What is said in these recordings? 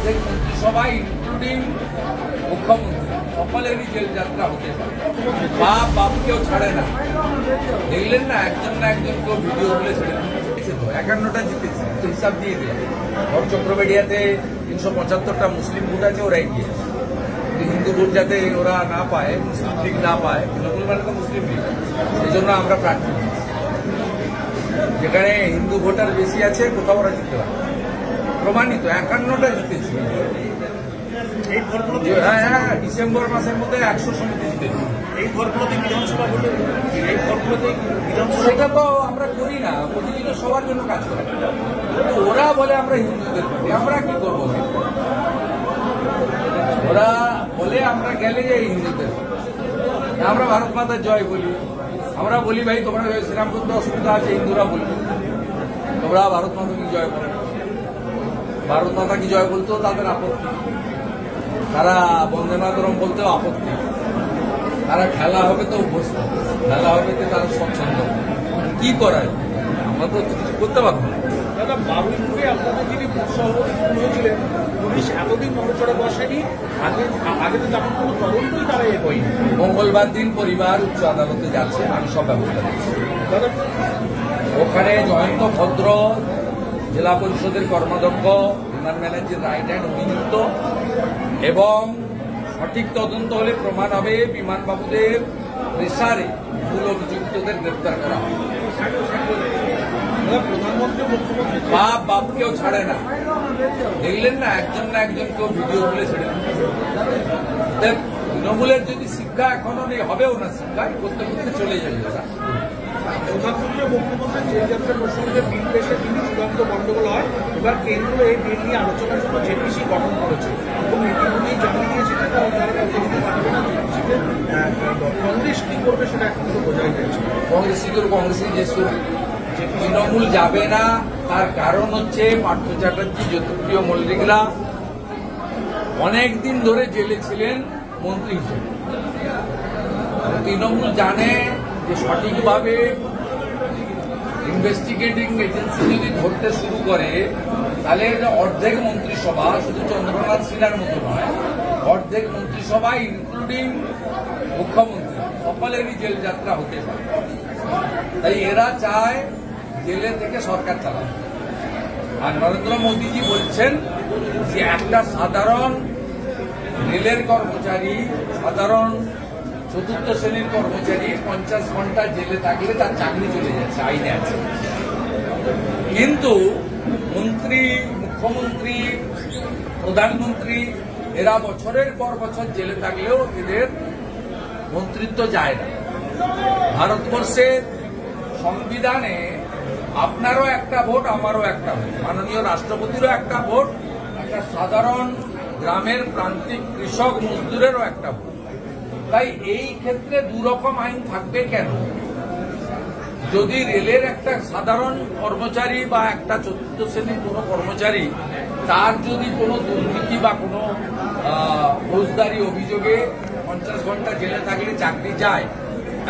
অর্ধেক মন্ত্রিসভা ইনক্লুডিং মুখ্যমন্ত্রী সকলেরই জেল যাত্রা হতে পারে। বাপকেও ছাড়ে না। দেখলেন না একজন কেউ ভিডিও তুলে ছেড়ে দিয়েছে, তো 51টা জিতেছে, তো হিসাব দিয়ে দিলেন। ধর চক্রবেড়িয়াতে 375টা মুসলিম ভোট আছে, ওরাই গিয়েছে। হিন্দু ভোট যাতে ওরা না পায়, মুসলিম লীগ না পায়, তৃণমূল মানে তো মুসলিম লীগ, সেই জন্য আমরা প্রার্থী দিয়েছি। যেখানে হিন্দু ভোটার বেশি আছে কোথাও ওরা জিততে পারে, প্রমাণিত 51টা জিতেছি। হ্যাঁ, ডিসেম্বর মাসের মধ্যে 100 সমিতি জিতেছি। এই ঘরগুলোতে বিধানসভা ভোটে সেটা তো আমরা করি না, প্রতিদিন সবার জন্য কাজ করে। ওরা বলে আমরা হিন্দুদের পার্টি, আমরা কি করবো? ওরা বলে আমরা গেলে যে হিন্দুদের, আমরা ভারত মাতার জয় বলি। আমরা বলি ভাই তোমরা শ্রীরাম করতে অসুবিধা আছে, হিন্দুরা বলবে তোমরা ভারত মাতা কি জয় বলো। ভারত মাতা কি জয় বলতেও তাদের আপত্তি, তারা বন্দে মাতরম বলতেও আপত্তি, তারা খেলা হবে তো অভ্যস্ত, খেলা হবে তো তারা স্বচ্ছন্দ। কি করার, আমরা তো কিছু করতে পারবো না। দাদা, বারুইপুরে আপনাদের যিনি সভাপতি হয়েছিলেন, পুলিশ এতদিন নড়চড়ে বসেনি, আগে তো তেমন কোনো তদন্তই তারা হয়নি। মঙ্গলবার দিন পরিবার উচ্চ আদালতে যাচ্ছে, আমি সব ব্যবস্থা নিচ্ছি। দাদা, ওখানে জয়ন্ত ভদ্র জেলা পরিষদের কর্মাধ্যক্ষ বিমান ব্যানার্জির রাইট হ্যান্ড অভিযুক্ত, এবং সঠিক তদন্ত হলে প্রমাণ হবে বিমানবাবুদের প্রেসারে মূল অভিযুক্তদের গ্রেপ্তার করা হবে। প্রধানমন্ত্রী মুখ্যমন্ত্রী বাপকেও ছাড়ে না। দেখলেন না একজন কেউ ভিডিও তুলে ছেড়ে দিয়েছে। তৃণমূলের যদি শিক্ষা এখনো হবেও না, শিক্ষা করতে করতে চলে যাবে। প্রধানমন্ত্রী ও মুখ্যমন্ত্রীর জেল যাত্রার প্রসঙ্গে বিল পেশে তিনি চূড়ান্ত গণ্ডগোল হয়। এবার কেন্দ্র এই বিল নিয়ে আলোচনার জন্য জেপিসি গঠন করেছে এবং ইতিমধ্যে জানিয়ে দিয়েছিলেন কংগ্রেস কি করবে সেটা এখন তো বোঝাই যাচ্ছে। কংগ্রেসই যে তৃণমূল যাবে না, তার কারণ হচ্ছে পার্থ চ্যাটার্জি, জ্যোতিপ্রিয় মল্লিকরা অনেকদিন ধরে জেলে ছিলেন মন্ত্রী হিসেবে। তৃণমূল জানে যে সঠিকভাবে ইনভেস্টিগেটিং এজেন্সি যদি ধরতে শুরু করে, তাহলে অর্ধেক মন্ত্রিসভা, শুধু চন্দ্রনাথ সিনহার মতো নয়, অর্ধেক মন্ত্রিসভা ইনক্লুডিং মুখ্যমন্ত্রী সকলেরই জেল যাত্রা হতে পারে। তাই এরা চায় জেলে থেকে সরকার চালাবে। আর নরেন্দ্র মোদীজি বলছেন যে একটা সাধারণ রেলের কর্মচারী, সাধারণ চতুর্থ শ্রেণীর কর্মচারী 50 ঘন্টা জেলে থাকলে তার চাকরি চলে যাচ্ছে, আইনে আছে। কিন্তু মন্ত্রী, মুখ্যমন্ত্রী, প্রধানমন্ত্রী এরা বছরের পর বছর জেলে থাকলেও এদের মন্ত্রিত্ব যায় না। ভারতবর্ষের সংবিধানে আপনারও একটা ভোট, আমারও একটা ভোট, মাননীয় রাষ্ট্রপতিরও একটা ভোট, একটা সাধারণ গ্রামের প্রান্তিক কৃষক মজদুরেরও একটা ভোট। তাই এই ক্ষেত্রে দুরকম আইন থাকবে কেন? যদি রেলের একটা সাধারণ কর্মচারী বা একটা চতুর্থ শ্রেণীর কোনো কর্মচারী, তার যদি কোনো দুর্নীতি বা কোনো ফৌজদারি অভিযোগে 50 ঘন্টা জেলে থাকলে চাকরি যায়,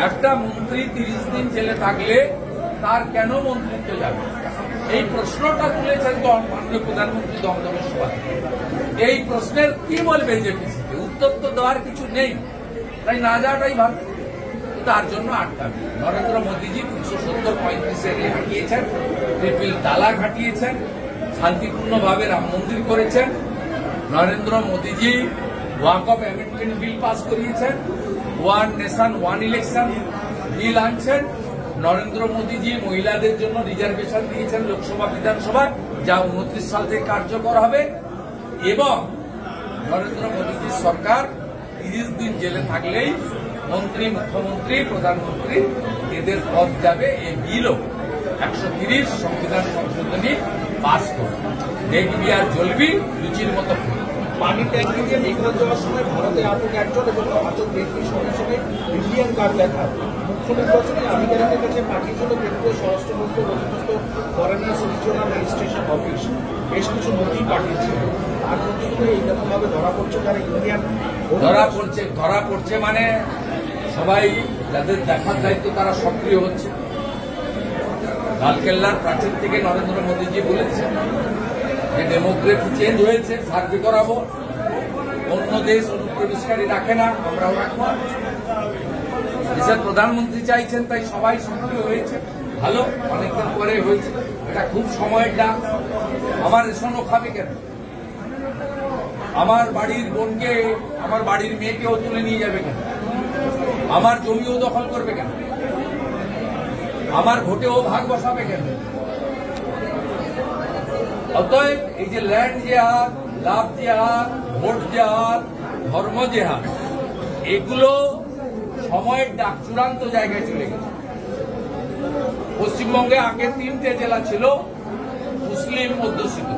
একটা মন্ত্রী 30 দিন জেলে থাকলে তার কেন মন্ত্রিত্ব যাবে? এই প্রশ্নটা তুলেছেন তো মাননীয় প্রধানমন্ত্রী দমদমের সভায়। এই প্রশ্নের কি বলবে জেপিসিকে? উত্তর তো দেওয়ার কিছু নেই, তাই না যাওয়াটাই ভালো। তার জন্য আটকাবে। নরেন্দ্র মোদীজি 370-35 হাঁটিয়েছেন, ট্রিপল তালাক হাঁটিয়েছেন, শান্তিপূর্ণভাবে রাম মন্দির করেছেন। নরেন্দ্র মোদীজি ওয়াকফ অ্যামেন্ডমেন্ট বিল পাস করিয়েছেন, one nation one election bill আনছেন। নরেন্দ্র মোদীজি মহিলাদের জন্য রিজার্ভেশন দিয়েছেন লোকসভা বিধানসভায়, যা 29 সাল থেকে কার্যকর হবে। এবং নরেন্দ্র মোদীজির সরকার 30 দিন জেলে থাকলেই মন্ত্রী, মুখ্যমন্ত্রী, প্রধানমন্ত্রী এদের পদ যাবে। এই বিলও 130 সংবিধান সংশোধনী পাস করবে। দেখবি আর জ্বলবি লুচির মতো। পানি ট্যাঙ্কি দিয়ে মেঘনাথ যাওয়ার সময় ভারতে আটক একজন এবং আটক ব্যক্তির সঙ্গে সঙ্গে ইন্ডিয়ান কার্ড দেখা। মুখ্য নির্বাচনী আধিকারিকের কাছে পাঠিয়েছিল কেন্দ্রীয় স্বরাষ্ট্রমন্ত্রী অধীনস্থ ফরেনার্স রিজিওনাল রেজিস্ট্রেশন অফিস। বেশ কিছু নথি পাঠিয়েছিল, তার নথিগুলো এইরকমভাবে ধরা পড়ছে, যারা ইন্ডিয়ান ধরা পড়ছে মানে সবাই যাদের দেখার দায়িত্ব তারা সক্রিয় হচ্ছে। লালকেল্লার প্রাচীর থেকে নরেন্দ্র মোদীজি বলেছেন যে ডেমোগ্রাফি চেঞ্জ হয়েছে, সার্ভে করাবো। অন্য দেশ অনুপ্রবেশকারী রাখে না, আমরাও রাখবো। দেশের প্রধানমন্ত্রী চাইছেন, তাই সবাই সক্রিয় হয়েছে। ভালো, অনেকদিন পরে হয়েছে, এটা খুব সময়ের ডাক। আমার রেশনও খাবে কেন? আমার বাড়ির বোনকে, আমার বাড়ির মেয়েকেও তুলে নিয়ে যাবে কেন? আমার জমিও দখল করবে কেন? আমার ভোটেও ভাগ বসাবে কেন? অতএব এই যে ল্যান্ড জেহাদ, লাভ জেহাদ, ভোট জেহাদ, ধর্ম জেহাদ, এগুলো সময়ের ডাক চূড়ান্ত জায়গায় চলে গেছে। পশ্চিমবঙ্গে আগে 3টে জেলা ছিল মুসলিম অধ্যুষিত,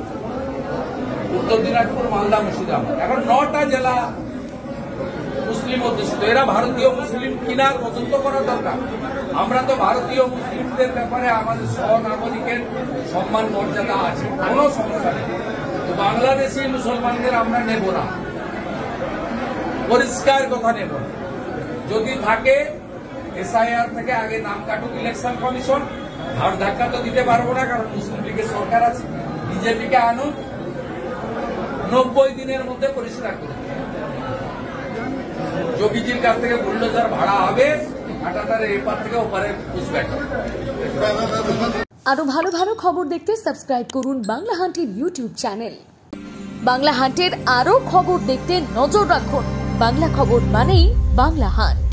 উত্তর দিনাজপুর, মালদা, মুর্শিদাবাদ। এখন 9টা জেলা মুসলিম অধ্যুষিত। এরা ভারতীয় মুসলিম কিনা তদন্ত করা দরকার। আমরা তো ভারতীয় মুসলিমদের ব্যাপারে আমাদের সহনাগরিকের সম্মান মর্যাদা আছে, কোনো সমস্যা নেই। তো বাংলাদেশি মুসলমানদের আমরা নেব না, পরিষ্কার কথা নেব না। যদি থাকে এসআইআর থেকে আগে নাম কাটুক ইলেকশন কমিশন। আর ধাক্কা তো দিতে পারবো না, কারণ মুসলিম লীগের সরকার আছে। বিজেপিকে আনুন, 90 দিনের মধ্যে পরিষ্কার করে যোগীজির কাছ থেকে বুলডোজার ভাড়া হবে, কাঁটাতারের এপার থেকে ওপারে পুষব্যাক। আরো ভালো ভালো খবর দেখতে সাবস্ক্রাইব করুন বাংলা হান্টের ইউটিউব চ্যানেল। বাংলা হান্টের আরো খবর দেখতে নজর রাখুন। বাংলা খবর মানেই বাংলা হান্ট।